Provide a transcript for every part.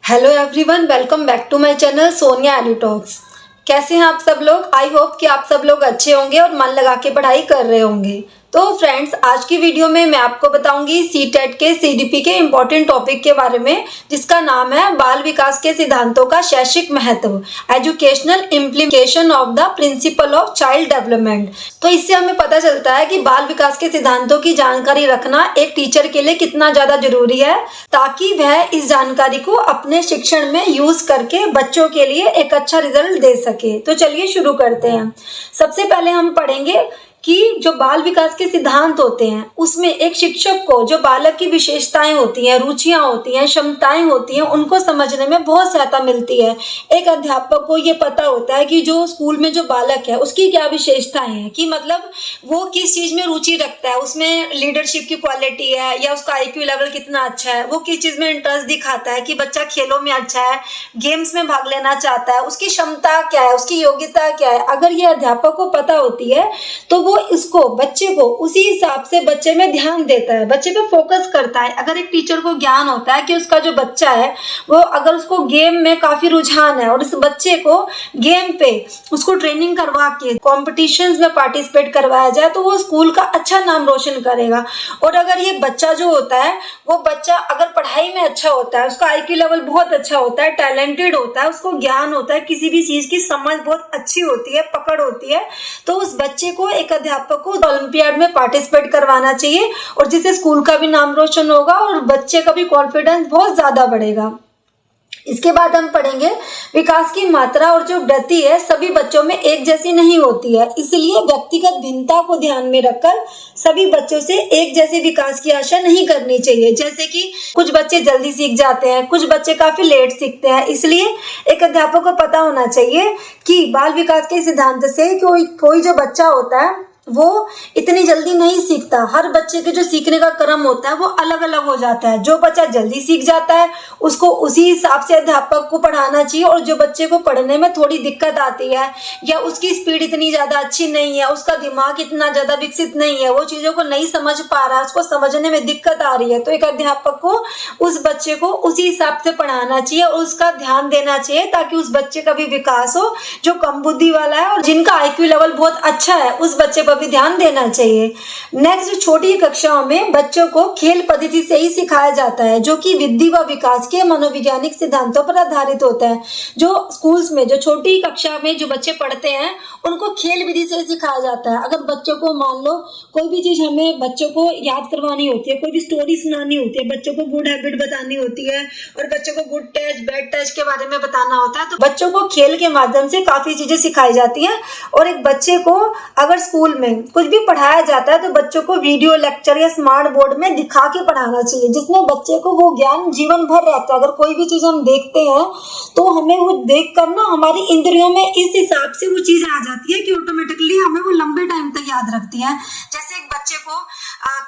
Hello everyone, welcome back to my channel Sonia any talks. कैसे हैं आप सब लोग? आई होप कि आप सब लोग अच्छे होंगे और मन लगा के पढ़ाई कर रहे होंगे। तो फ्रेंड्स, आज की वीडियो में मैं आपको बताऊंगी सीटेट के सीडीपी के इम्पोर्टेंट टॉपिक के बारे में, जिसका नाम है बाल विकास के सिद्धांतों का शैक्षिक महत्व, educational implementation of the principle of child development. तो इससे हमें पता चलता है कि बाल विकास के सिद्धांतों की जानकारी रखना एक टीचर के लिए कितना ज्यादा जरूरी है, ताकि वह इस जानकारी को अपने शिक्षण में यूज करके बच्चों के लिए एक अच्छा रिजल्ट दे सके। तो चलिए शुरू करते हैं। सबसे पहले हम पढ़ेंगे कि जो बाल विकास के सिद्धांत होते हैं उसमें एक शिक्षक को जो बालक की विशेषताएं होती हैं, रुचियां होती हैं, क्षमताएं होती हैं, उनको समझने में बहुत सहायता मिलती है। एक अध्यापक को ये पता होता है कि जो स्कूल में जो बालक है उसकी क्या विशेषताएं हैं, कि मतलब वो किस चीज में रुचि रखता है, उसमें लीडरशिप की क्वालिटी है या उसका आईक्यू लेवल कितना अच्छा है, वो किस चीज में इंटरेस्ट दिखाता है, कि बच्चा खेलों में अच्छा है, गेम्स में भाग लेना चाहता है, उसकी क्षमता क्या है, उसकी योग्यता क्या है। अगर ये अध्यापक को पता होती है तो वो इसको बच्चे को उसी हिसाब से बच्चे में ध्यान देता है, बच्चे पे फोकस करता है। अगर एक टीचर को ज्ञान होता है कि उसका जो बच्चा है वो अगर उसको गेम में काफी रुझान है और उस बच्चे को गेम पे उसको ट्रेनिंग करवा के कॉम्पिटिशन्स में पार्टिसिपेट करवाया जाए तो वो स्कूल का अच्छा नाम रोशन करेगा। और अगर ये बच्चा जो होता है वो बच्चा अगर पढ़ाई में अच्छा होता है, उसका आईक्यू लेवल बहुत अच्छा होता है, टैलेंटेड होता है, उसको ज्ञान होता है, किसी भी चीज की समझ बहुत अच्छी होती है, पकड़ होती है, तो उस बच्चे को एक अध्यापक को ओलंपियाड में पार्टिसिपेट करवाना चाहिए, और जिससे स्कूल का भी नाम रोशन होगा और बच्चे का भी कॉन्फिडेंस बहुत ज्यादा बढ़ेगा। इसके बाद हम पढ़ेंगे विकास की मात्रा और जो गति है सभी बच्चों में एक जैसी नहीं होती है, इसलिए व्यक्तिगत भिन्नता को ध्यान में रखकर सभी बच्चों से एक जैसे विकास की आशा नहीं करनी चाहिए। जैसे कि कुछ बच्चे जल्दी सीख जाते हैं, कुछ बच्चे काफी लेट सीखते हैं, इसलिए एक अध्यापक को पता होना चाहिए कि बाल विकास के सिद्धांत से कोई जो बच्चा होता है वो इतनी जल्दी नहीं सीखता। हर बच्चे के जो सीखने का क्रम होता है वो अलग अलग हो जाता है। जो बच्चा जल्दी सीख जाता है उसको उसी हिसाब से अध्यापक को पढ़ाना चाहिए, और जो बच्चे को पढ़ने में थोड़ी दिक्कत आती है या उसकी स्पीड इतनी ज्यादा अच्छी नहीं है, उसका दिमाग इतना ज्यादा विकसित नहीं है, वो चीजों को नहीं समझ पा रहा है, उसको समझने में दिक्कत आ रही है, तो एक अध्यापक को उस बच्चे को उसी हिसाब से पढ़ाना चाहिए और उसका ध्यान देना चाहिए, ताकि उस बच्चे का भी विकास हो। जो कम बुद्धि वाला है और जिनका आईक्यू लेवल बहुत अच्छा है उस बच्चे पर भी ध्यान देना चाहिए। नेक्स्ट, छोटी कक्षाओं में बच्चों को खेल पद्धति से ही सिखाया जाता है, जो कि वृद्धि व विकास के मनोवैज्ञानिक सिद्धांतों पर आधारित होता है। जो स्कूल्स में जो छोटी कक्षा में जो बच्चे पढ़ते हैं उनको खेल विधि से सिखाया जाता है। अगर बच्चों को मान लो कोई भी चीज हमें बच्चों को याद करवानी होती है, कोई भी स्टोरी सुनानी होती है, बच्चों को गुड हैबिट बतानी होती है और बच्चों को गुड टच बैड टच के बारे में बताना होता है, तो बच्चों को खेल के माध्यम से काफी चीजें सिखाई जाती हैं। और एक बच्चे को अगर स्कूल में कुछ भी पढ़ाया जाता है तो बच्चों को वीडियो लेक्चर या स्मार्ट बोर्ड में दिखा के पढ़ाना चाहिए, जिसमें बच्चे को वो ज्ञान जीवन भर रहता है। अगर कोई भी चीज हम देखते हैं तो हमें वो देख कर ना हमारी इंद्रियों में इस हिसाब से वो चीज आ जाती है कि ऑटोमेटिकली हमें वो लंबे टाइम तक याद रखती है। जैसे एक बच्चे को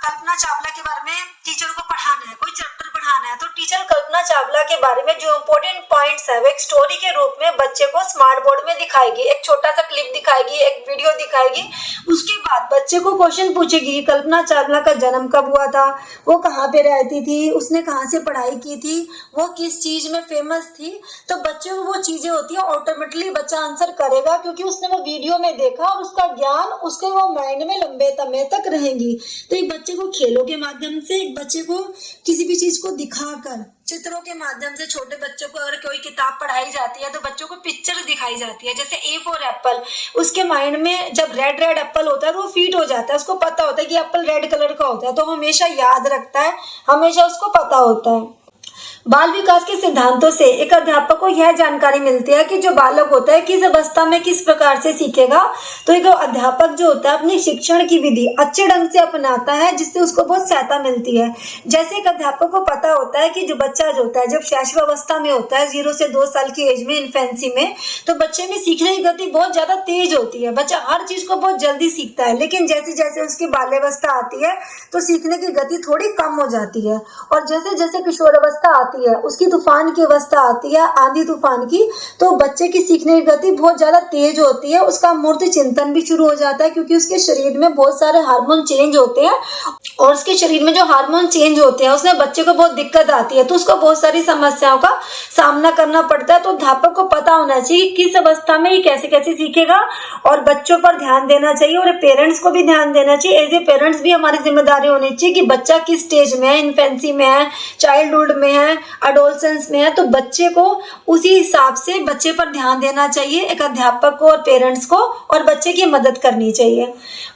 कल्पना चावला के बारे में टीचर को पढ़ाना है, कोई चैप्टर पढ़ाना है, तो टीचर कल्पना चावला के बारे में जो इंपॉर्टेंट पॉइंट्स है वो एक स्टोरी के रूप में बच्चे को स्मार्ट बोर्ड में दिखाएगी, एक छोटा सा क्लिप दिखाएगी, एक वीडियो दिखाएगी। उसके बाद बच्चे को क्वेश्चन पूछेगी कल्पना चावला का जन्म कब हुआ था, वो कहाँ पे रहती थी, उसने कहाँ से पढ़ाई की थी, वो किस चीज में फेमस थी। तो बच्चे को वो चीजें होती है ऑटोमेटिकली बच्चा आंसर करेगा, क्योंकि उसने वो वीडियो में देखा और उसका ज्ञान उसके वो माइंड में लंबे समय तक रहेंगी। तो एक बच्चे को खेलों के माध्यम से, एक बच्चे को किसी भी चीज को दिखाकर, चित्रों के माध्यम से, छोटे बच्चों को अगर कोई किताब पढ़ाई जाती है तो बच्चों को पिक्चर दिखाई जाती है। जैसे ए फॉर एप्पल, उसके माइंड में जब रेड रेड एप्पल होता है तो वो फिट हो जाता है, उसको पता होता है कि एप्पल रेड कलर का होता है, तो हमेशा याद रखता है, हमेशा उसको पता होता है। बाल विकास के सिद्धांतों से एक अध्यापक को यह जानकारी मिलती है कि जो बालक होता है किस अवस्था में किस प्रकार से सीखेगा। तो एक अध्यापक जो होता है अपनी शिक्षण की विधि अच्छे ढंग से अपनाता है, जिससे उसको बहुत सहायता मिलती है। जैसे एक अध्यापक को पता होता है कि जो बच्चा जो होता है जब शैशव अवस्था में होता है 0 से 2 साल की एज में, इन्फेंसी में, तो बच्चे में सीखने की गति बहुत ज्यादा तेज होती है, बच्चा हर चीज को बहुत जल्दी सीखता है। लेकिन जैसे जैसे उसकी बाल्यावस्था आती है तो सीखने की गति थोड़ी कम हो जाती है, और जैसे जैसे किशोर अवस्था आती आती है, उसकी तूफान की अवस्था आती है, आंधी तूफान की, तो बच्चे की सीखने की गति बहुत ज्यादा तेज होती है, उसका मूर्त चिंतन भी शुरू हो जाता है, क्योंकि उसके शरीर में बहुत सारे हार्मोन चेंज होते हैं, और उसके शरीर में जो हार्मोन चेंज होते हैं उसमें बच्चे को बहुत दिक्कत आती है, तो उसको बहुत सारी समस्याओं का सामना करना पड़ता है। तो अध्यापक को पता होना चाहिए कि किस अवस्था में ये कैसे कैसे सीखेगा, और बच्चों पर ध्यान देना चाहिए, और पेरेंट्स को भी ध्यान देना चाहिए। एज ए पेरेंट्स भी हमारी जिम्मेदारी होनी चाहिए कि बच्चा किस स्टेज में है, इन्फेंसी में है, चाइल्डहुड में है, अडोलसेंस में है, तो बच्चे को उसी हिसाब से बच्चे पर ध्यान देना चाहिए, एक अध्यापक को और पेरेंट्स को, और बच्चे की मदद करनी चाहिए।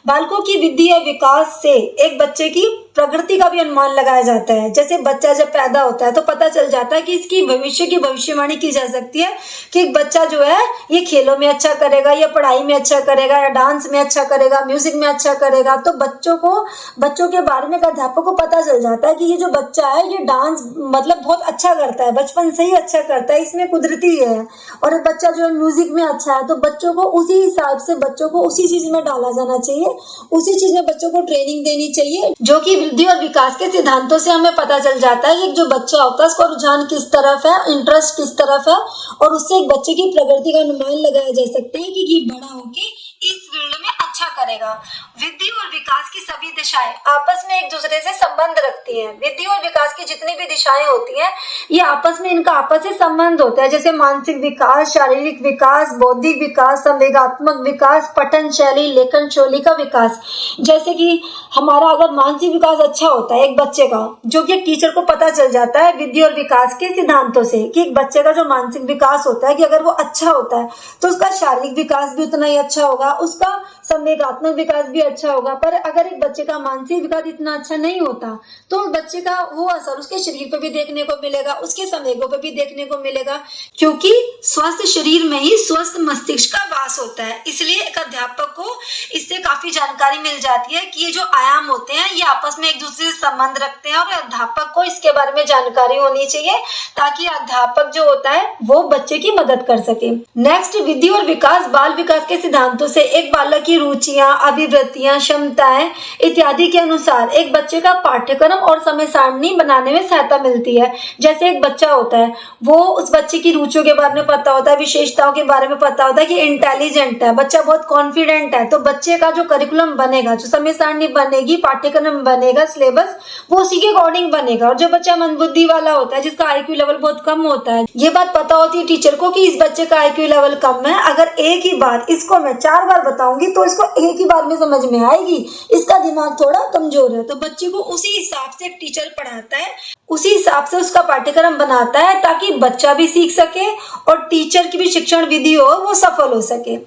बालकों की वृद्धि या विकास से एक बच्चे की प्रकृति का भी अनुमान लगाया जाता है। जैसे बच्चा जब पैदा होता है तो पता चल जाता है कि इसकी भविष्य की भविष्यवाणी की जा सकती है कि एक बच्चा जो है ये खेलों में अच्छा करेगा, या पढ़ाई में अच्छा करेगा, या डांस में अच्छा करेगा, म्यूजिक में अच्छा करेगा। तो बच्चों के बारे में अध्यापक को पता चल जाता है कि ये जो बच्चा है ये डांस मतलब बहुत अच्छा करता है, बचपन से ही अच्छा करता है, इसमें कुदरती है। और एक बच्चा जो है म्यूजिक में अच्छा है, तो बच्चों को उसी हिसाब से बच्चों को उसी चीज में डाला जाना चाहिए, उसी चीज में बच्चों को ट्रेनिंग देनी चाहिए, जो कि वृद्धि और विकास के सिद्धांतों से हमें पता चल जाता है कि जो बच्चा होता है उसका रुझान किस तरफ है, इंटरेस्ट किस तरफ है, और उससे एक बच्चे की प्रगति का अनुमान लगाया जा सकता है कि ये बड़ा होके इस फील्ड में अच्छा करेगा। वृद्धि और विकास की सभी दिशाएं आपस में एक दूसरे से संबंध रखती हैं। वृद्धि और विकास की जितनी भी दिशाएं होती हैं ये आपस में इनका आपस से संबंध होता है, जैसे मानसिक विकास, शारीरिक विकास, बौद्धिक विकास, संवेगात्मक विकास, पठन शैली, लेखन शैली का विकास। जैसे कि हमारा अगर मानसिक विकास अच्छा होता है एक बच्चे का, जो कि एक टीचर को पता चल जाता है वृद्धि और विकास के सिद्धांतों से कि एक बच्चे का जो मानसिक विकास होता है कि अगर वो अच्छा होता है तो उसका शारीरिक विकास भी उतना ही अच्छा होगा, उसका संवेगात्मक विकास भी अच्छा होगा। पर अगर एक बच्चे का मानसिक विकास इतना अच्छा नहीं होता तो उस बच्चे का वो असर उसके शरीर पर भी देखने को मिलेगा, उसके संवेगों पर भी देखने को मिलेगा, क्योंकि स्वस्थ शरीर में ही स्वस्थ मस्तिष्क का वास होता है। इसलिए एक अध्यापक को इससे काफी जानकारी मिल जाती है कि ये जो आयाम होते हैं ये आपस में एक दूसरे से संबंध रखते हैं, और अध्यापक को इसके बारे में जानकारी होनी चाहिए ताकि अध्यापक जो होता है वो बच्चे की मदद कर सके। नेक्स्ट, वृद्धि और विकास बाल विकास के सिद्धांतों से एक बालक की रुचियां, अभिवृत्तियां, क्षमताएं इत्यादि के अनुसार एक बच्चे का पाठ्यक्रम और समय सारणी बनाने में सहायता मिलती है। जैसे एक बच्चा होता है वो उस बच्चे की रुचियों के बारे में पता होता है, विशेषताओं के बारे में पता होता है कि इंटेलिजेंट है, बच्चा बहुत कॉन्फिडेंट है, तो बच्चे का जो करिकुलम बनेगा, जो समय सारणी बनेगी, पाठ्यक्रम बनेगा, सिलेबस वो उसी के अकॉर्डिंग बनेगा। और जो बच्चा मंदबुद्धि वाला होता है, जिसका आईक्यू लेवल बहुत कम होता है, ये बात पता होती है टीचर को कि इस बच्चे का आईक्यू लेवल कम है, अगर एक ही बात इसको मैं 4 बार बताऊंगी तो इसको एक ही बार में समझ में आएगी, इसका दिमाग थोड़ा कमजोर है। तो बच्चे को उसी हिसाब से एक टीचर पढ़ाता है, उसी हिसाब से उसका पाठ्यक्रम बनाता है ताकि बच्चा भी सीख सके और टीचर की भी शिक्षण विधि हो वो सफल हो सके।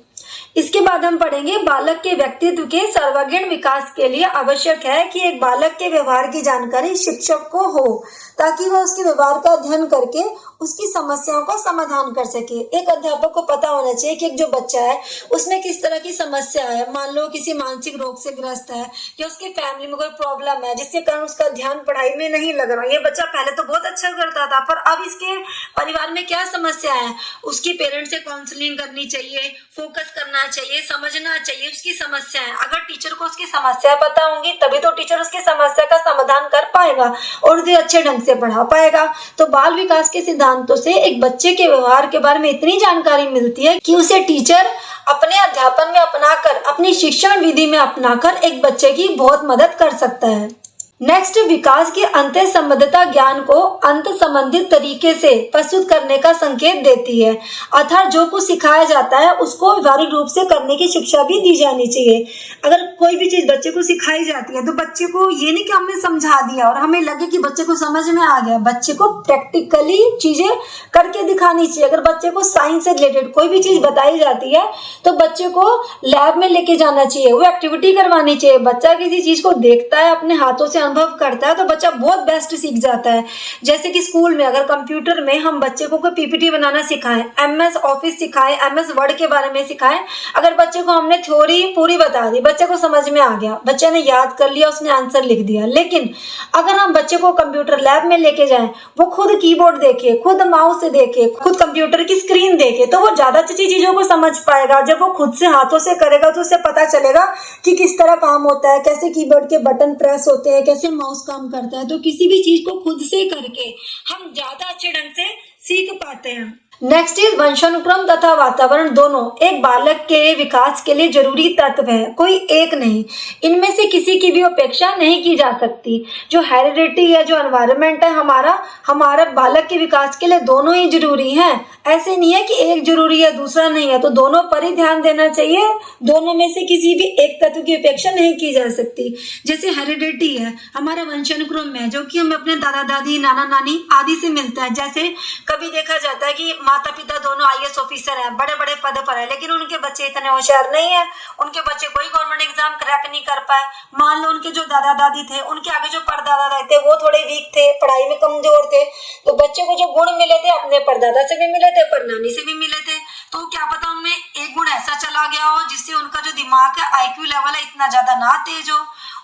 इसके बाद हम पढ़ेंगे बालक के व्यक्तित्व के सर्वांगीण विकास के लिए आवश्यक है कि एक बालक के व्यवहार की जानकारी शिक्षक को हो ताकि वह उसके व्यवहार का अध्ययन करके उसकी समस्याओं का समाधान कर सके। एक अध्यापक को पता होना चाहिए कि एक जो बच्चा है उसमें किस तरह की समस्या है, मान लो किसी मानसिक रोग से ग्रस्त है या उसकी फैमिली में कोई प्रॉब्लम है जिसके कारण उसका ध्यान पढ़ाई में नहीं लग रहा। ये बच्चा पहले तो बहुत अच्छा करता था पर अब इसके परिवार में क्या समस्या है, उसकी पेरेंट्स से काउंसलिंग करनी चाहिए, फोकस करना चाहिए, समझना चाहिए उसकी समस्या है। अगर टीचर को उसकी समस्या पता होंगी तभी तो टीचर उसकी समस्या का समाधान कर पाएगा और उसे अच्छे ढंग से पढ़ा पाएगा। तो बाल विकास के सिद्धांतों से एक बच्चे के व्यवहार के बारे में इतनी जानकारी मिलती है कि उसे टीचर अपने अध्यापन में अपनाकर, अपनी शिक्षण विधि में अपनाकर एक बच्चे की बहुत मदद कर सकता है। नेक्स्ट, विकास की अंत संबद्धता ज्ञान को अंत संबंधित तरीके से प्रस्तुत करने का संकेत देती है, अर्थात जो कुछ सिखाया जाता है उसको व्यवहारिक रूप से करने की शिक्षा भी दी जानी चाहिए। अगर कोई भी चीज बच्चे को सिखाई जाती है तो बच्चे को ये नहीं कि हमने समझा दिया और हमें लगे कि बच्चे को समझ में आ गया, बच्चे को प्रैक्टिकली चीजें करके दिखानी चाहिए। अगर बच्चे को साइंस से रिलेटेड कोई भी चीज बताई जाती है तो बच्चे को लैब में लेके जाना चाहिए, वो एक्टिविटी करवानी चाहिए। बच्चा किसी चीज को देखता है, अपने हाथों से अनुभव करता है तो बच्चा बहुत बेस्ट सीख जाता है। जैसे कि स्कूल में अगर कंप्यूटर में हम बच्चे को कोई पीपीटी बनाना सिखाएं, एमएस ऑफिस सिखाएं, एमएस वर्ड के बारे में सिखाएं, अगर बच्चे को हमने थ्योरी पूरी बता दी, बच्चे को समझ में आ गया, बच्चे ने याद कर लिया, उसने आंसर लिख दिया। लेकिन अगर हम बच्चे को कंप्यूटर लैब में लेके जाएं, वो खुद कीबोर्ड देखे, खुद माउस देखे, खुद कंप्यूटर की स्क्रीन देखे तो वो ज्यादा अच्छी चीजों को समझ पाएगा। जब वो खुद से हाथों से करेगा तो उसे पता चलेगा कि किस तरह काम होता है, कैसे कीबोर्ड के बटन प्रेस होते हैं, जैसे माउस काम करता है। तो किसी भी चीज को खुद से करके हम ज्यादा अच्छे ढंग से सीख पाते हैं। नेक्स्ट इज वंशानुक्रम तथा वातावरण दोनों एक बालक के विकास के लिए जरूरी तत्व है, कोई एक नहीं। इनमें से किसी की भी अपेक्षा नहीं की जा सकती। जो हेरिडिटी है, जो एनवायरनमेंट है हमारा बालक के विकास के लिए दोनों ही जरूरी हैं। ऐसे नहीं है कि एक जरूरी है दूसरा नहीं है, तो दोनों पर ही ध्यान देना चाहिए। दोनों में से किसी भी एक तत्व की अपेक्षा नहीं की जा सकती। जैसे हेरिडिटी है, हमारा वंशानुक्रम है, जो कि हमें अपने दादा दादी, नाना नानी आदि से मिलता है। जैसे कभी देखा जाता है कि माता पिता दोनों आईएएस ऑफिसर हैं, बड़े बड़े पद पर है, लेकिन उनके बच्चे इतने होशियार नहीं है, उनके बच्चे कोई गवर्नमेंट एग्जाम क्रैक नहीं कर पाए। मान लो उनके जो दादा दादी थे, उनके आगे जो परदादा दादी थे, वो थोड़े वीक थे, पढ़ाई में कमजोर थे, तो बच्चे को जो गुण मिले थे अपने परदादा से भी मिले थे, परनानी से भी मिले थे। तो क्या पता उनमें एक गुण ऐसा चला गया हो जिससे उनका जो दिमाग है, आईक्यू लेवल है, इतना ज्यादा ना तेज हो।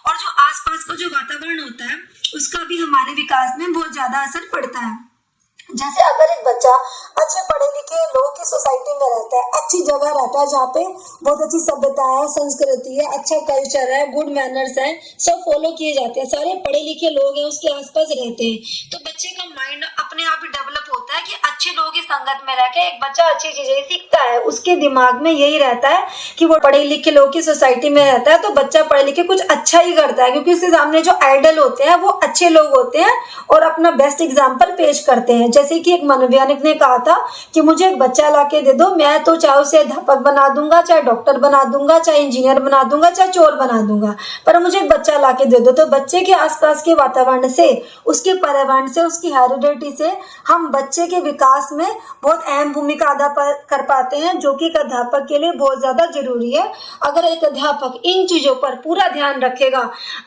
और जो आसपास का जो वातावरण होता है उसका भी हमारे विकास में बहुत ज्यादा असर पड़ता है। जैसे अगर एक बच्चा अच्छे पढ़े लिखे लोगों की सोसाइटी में रहता है, अच्छी जगह रहता है जहाँ पे बहुत अच्छी सभ्यता है, संस्कृति है, अच्छा कल्चर है, गुड मैनर्स है, सब फॉलो किए जाते हैं, सारे पढ़े लिखे लोग हैं उसके आसपास रहते हैं, तो बच्चे का माइंड अपने आप ही डेवलप होता है कि अच्छे लोगों की संगत में रह के एक बच्चा अच्छी चीजें सीखता है। उसके दिमाग में यही रहता है कि वो पढ़े लिखे लोगों की सोसाइटी में रहता है, तो बच्चा पढ़े लिखे कुछ अच्छा ही करता है, क्योंकि उसके सामने जो आइडल होते हैं वो अच्छे लोग होते हैं और अपना बेस्ट एग्जाम्पल पेश करते हैं। जैसे कि एक मनोवैज्ञानिक ने कहा था कि मुझे एक बच्चा लाके दे दो, मैं तो चाहे उसे अध्यापक बना दूंगा, चाहे डॉक्टर बना दूंगा, चाहे इंजीनियर बना दूंगा, चाहे चोर बना दूंगा, पर मुझे एक बच्चा लाके दे दो। तो बच्चे के आसपास के वातावरण से, उसके पर्यावरण से, उसकी हेरिडिटी से हम बच्चे के विकास में बहुत अहम भूमिका अदा कर पाते हैं, जो कि एक अध्यापक के लिए बहुत ज्यादा जरूरी है। अगर एक अध्यापक इन चीजों पर पूरा ध्यान रखेगा,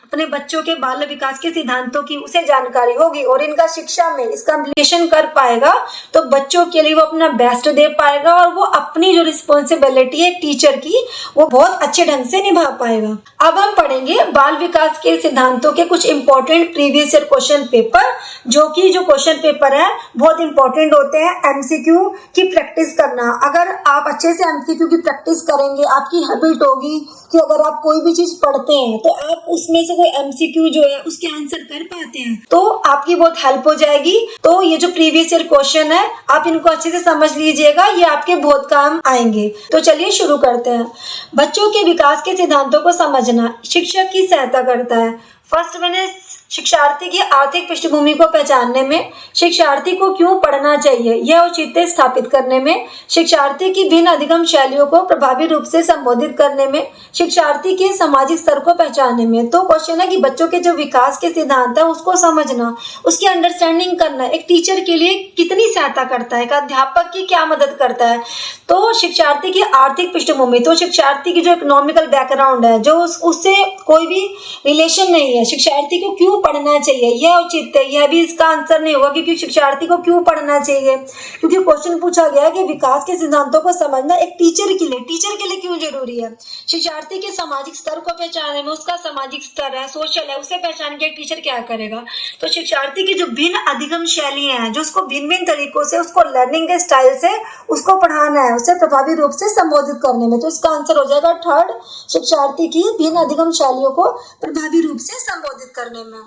अपने बच्चों के बाल विकास के सिद्धांतों की उसे जानकारी होगी और इनका शिक्षा में इसका इम्प्लीमेंटेशन कर पाएगा, तो बच्चों के लिए वो अपना बेस्ट दे पाएगा और वो अपनी जो रिस्पॉन्सिबिलिटी है टीचर की वो बहुत अच्छे ढंग से निभा पाएगा। अब हम पढ़ेंगे बाल विकास के सिद्धांतों के कुछ important previous year question paper, जो क्वेश्चन पेपर है बहुत इंपॉर्टेंट होते हैं। एमसीक्यू की प्रैक्टिस करना, अगर आप अच्छे से एमसीक्यू की प्रैक्टिस करेंगे, आपकी हैबिट होगी कि अगर आप कोई भी चीज पढ़ते हैं तो आप उसमें से कोई एमसीक्यू जो है उसके आंसर कर पाते हैं, तो आपकी बहुत हेल्प हो जाएगी। तो ये जो प्रीवियस ईयर क्वेश्चन है आप इनको अच्छे से समझ लीजिएगा, ये आपके बहुत काम आएंगे। तो चलिए शुरू करते हैं। बच्चों के विकास के सिद्धांतों को समझना शिक्षक की सहायता करता है। फर्स्ट वन है शिक्षार्थी की आर्थिक पृष्ठभूमि को पहचानने में, शिक्षार्थी को क्यों पढ़ना चाहिए यह औचित्य स्थापित करने में, शिक्षार्थी की भिन्न अधिगम शैलियों को प्रभावी रूप से संबोधित करने में, शिक्षार्थी के सामाजिक स्तर को पहचानने में। तो क्वेश्चन है कि बच्चों के जो विकास के सिद्धांत है उसको समझना, उसकी अंडरस्टैंडिंग करना एक टीचर के लिए कितनी सहायता करता है, एक अध्यापक की क्या मदद करता है। तो शिक्षार्थी की आर्थिक पृष्ठभूमि, तो शिक्षार्थी की जो इकोनॉमिकल बैकग्राउंड है, जो उससे कोई भी रिलेशन नहीं है, शिक्षार्थी को क्यों पढ़ना चाहिए यह औचित्य, यह भी इसका आंसर नहीं होगा, क्योंकि शिक्षार्थी को क्यों पढ़ना चाहिए, क्योंकि क्वेश्चन पूछा गया कि विकास के सिद्धांतों को समझना एक टीचर के लिए क्यों जरूरी है। शिक्षार्थी के सामाजिक स्तर को पहचानने में, उसका सामाजिक स्तर है, सोशल है, उसे पहचान के एक टीचर क्या करेगा। तो शिक्षार्थी की जो भिन्न अधिगम शैलियां हैं, जो उसको भिन्न भिन्न तरीकों से, उसको लर्निंग के स्टाइल से उसको पढ़ाना है, उसे प्रभावी रूप से संबोधित करने में। तो इसका आंसर हो जाएगा थर्ड, शिक्षार्थी की भिन्न अधिगम शैलियों को प्रभावी रूप से संबोधित करने में।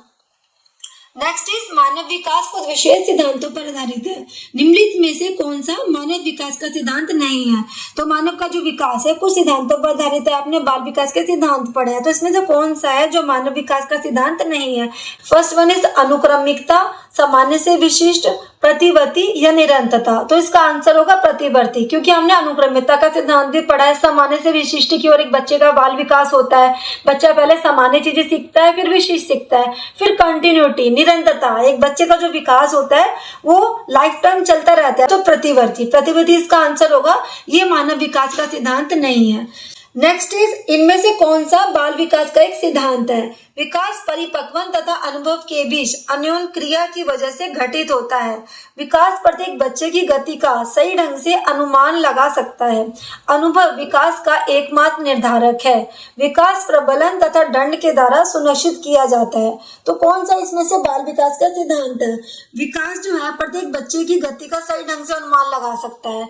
नेक्स्ट इज मानव विकास कुछ विशेष सिद्धांतों पर आधारित है। निम्नलिखित में से कौन सा मानव विकास का सिद्धांत नहीं है। तो मानव का जो विकास है कुछ सिद्धांतों पर आधारित है। आपने बाल विकास के सिद्धांत पढ़े हैं, तो इसमें से कौन सा है जो मानव विकास का सिद्धांत नहीं है। फर्स्ट वन इज अनुक्रमिकता, सामान्य से विशिष्ट, प्रतिवर्ती या निरंतरता। तो इसका आंसर होगा प्रतिवर्ती, क्योंकि हमने अनुक्रमिकता का सिद्धांत भी पढ़ा है। सामान्य से विशिष्ट की ओर एक बच्चे का बाल विकास होता है, बच्चा पहले सामान्य चीजें सीखता है, फिर विशिष्ट सीखता है, फिर कंटिन्यूटी, निरंतरता, एक बच्चे का जो विकास होता है वो लाइफ टाइम चलता रहता है। तो प्रतिवर्ती इसका आंसर होगा, ये मानव विकास का सिद्धांत नहीं है। नेक्स्ट इज इनमें से कौन सा बाल विकास का एक सिद्धांत है। विकास परिपक्वन तथा अनुभव के बीच अन्योन क्रिया की वजह से घटित होता है। विकास प्रत्येक बच्चे की गति का सही ढंग से अनुमान लगा सकता है। अनुभव विकास का एकमात्र निर्धारक है। विकास प्रबलन तथा दंड के द्वारा सुनिश्चित किया जाता है। तो कौन सा इसमें से बाल विकास का सिद्धांत है। विकास जो है प्रत्येक बच्चे की गति का सही ढंग से अनुमान लगा सकता है।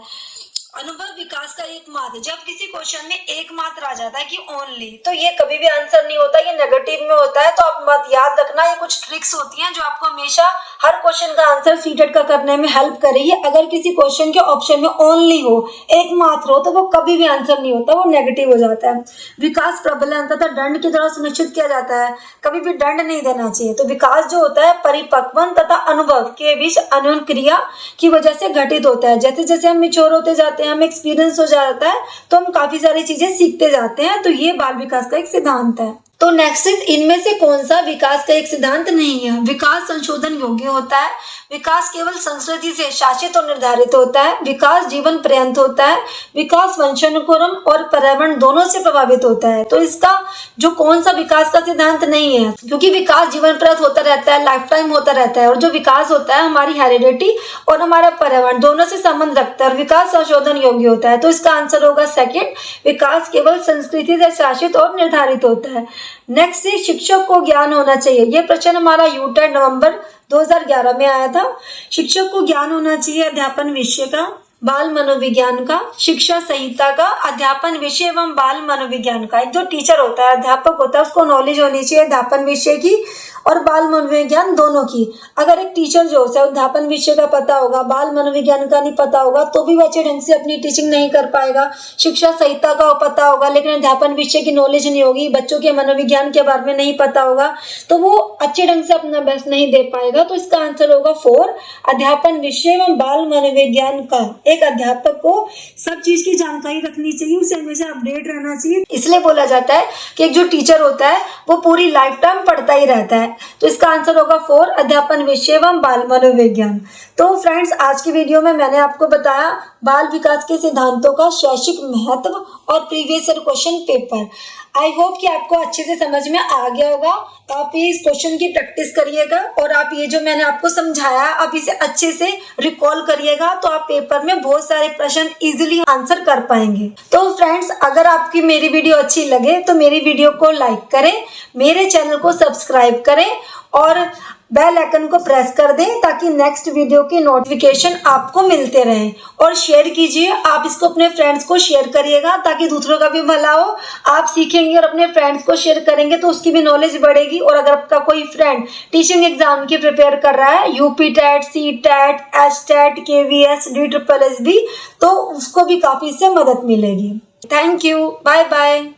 अनुभव विकास का एक मात्र, जब किसी क्वेश्चन में एक मात्र आ जाता है कि ओनली, तो ये कभी भी आंसर नहीं होता, ये नेगेटिव में होता है। तो आप बात याद रखना, ये कुछ ट्रिक्स होती हैं जो आपको हमेशा हर क्वेश्चन का आंसर सीटेट का करने में हेल्प करेगी। अगर किसी क्वेश्चन के ऑप्शन में ओनली हो, एक मात्र हो, तो वो कभी भी आंसर नहीं होता, वो नेगेटिव हो जाता है। विकास प्रबलन तथा दंड के द्वारा सुनिश्चित किया जाता है, कभी भी दंड नहीं देना चाहिए। तो विकास जो होता है परिपक्वन तथा अनुभव के बीच अनुक्रिया की वजह से घटित होता है। जैसे जैसे हम मेच्योर होते जाते हैं, हमें एक्सपीरियंस हो जाता है, तो हम काफी सारी चीजें सीखते जाते हैं। तो ये बाल विकास का एक सिद्धांत है। तो नेक्स्ट इज, इनमें से कौन सा विकास का एक सिद्धांत नहीं है? विकास संशोधन योग्य होता है, विकास केवल संस्कृति से शासित और निर्धारित होता है, विकास जीवन पर्यंत होता है, विकास वंशानुक्रम और पर्यावरण दोनों से प्रभावित होता है। तो इसका जो कौन सा विकास का सिद्धांत नहीं है, क्योंकि विकास जीवन पर्यंत होता रहता है, लाइफ टाइम होता रहता है, और जो विकास होता है हमारी हेरिडिटी और हमारा पर्यावरण दोनों से संबंध रखता है, और विकास संशोधन योग्य होता है। तो इसका आंसर होगा सेकंड, विकास केवल संस्कृति से शासित और निर्धारित होता है। नेक्स्ट है, शिक्षक को ज्ञान होना चाहिए। ये प्रश्न हमारा यूटेट नवंबर 2011 में आया था। शिक्षक को ज्ञान होना चाहिए अध्यापन विषय का, बाल मनोविज्ञान का, शिक्षा संहिता का, अध्यापन विषय एवं बाल मनोविज्ञान का। एक जो टीचर होता है, अध्यापक होता है, उसको नॉलेज होनी चाहिए अध्यापन विषय की और बाल मनोविज्ञान दोनों की। अगर एक टीचर जो है अध्यापन विषय का पता होगा, बाल मनोविज्ञान का नहीं पता होगा, तो भी बच्चे ढंग से अपनी टीचिंग नहीं कर पाएगा। शिक्षा संहिता का पता होगा लेकिन अध्यापन विषय की नॉलेज नहीं होगी, बच्चों के मनोविज्ञान के बारे में नहीं पता होगा, तो वो अच्छे ढंग से अपना बेस्ट नहीं दे पाएगा। तो इसका आंसर होगा 4, अध्यापन विषय एवं बाल मनोविज्ञान का। एक अध्यापक को सब चीज की जानकारी रखनी चाहिए, उसे हमेशा अपडेट रहना चाहिए। इसलिए बोला जाता है कि एक जो टीचर होता है वो पूरी लाइफ टाइम पढ़ता ही रहता है। तो इसका आंसर होगा 4, अध्यापन विषय एवं बाल मनोविज्ञान। तो फ्रेंड्स, आज की वीडियो में मैंने आपको बताया बाल विकास के सिद्धांतों का शैक्षिक महत्व और previous year question paper. I hope कि आपको अच्छे से समझ में आ गया होगा। तो आप इस क्वेश्चन की प्रैक्टिस करिएगा और आप ये जो मैंने आपको समझाया आप इसे अच्छे से रिकॉल करिएगा, तो आप पेपर में बहुत सारे प्रश्न इजीली आंसर कर पाएंगे। तो फ्रेंड्स, अगर आपकी मेरी वीडियो अच्छी लगे तो मेरी वीडियो को लाइक करें, मेरे चैनल को सब्सक्राइब करें और बेल आइकन को प्रेस कर दें ताकि नेक्स्ट वीडियो की नोटिफिकेशन आपको मिलते रहें। और शेयर कीजिए, आप इसको अपने फ्रेंड्स को शेयर करिएगा ताकि दूसरों का भी भला हो। आप सीखेंगे और अपने फ्रेंड्स को शेयर करेंगे तो उसकी भी नॉलेज बढ़ेगी। और अगर आपका कोई फ्रेंड टीचिंग एग्जाम की प्रिपेयर कर रहा है, UP TET, C TET, H TET, KVS, DSSB, तो उसको भी काफी इससे मदद मिलेगी। Thank you, bye bye.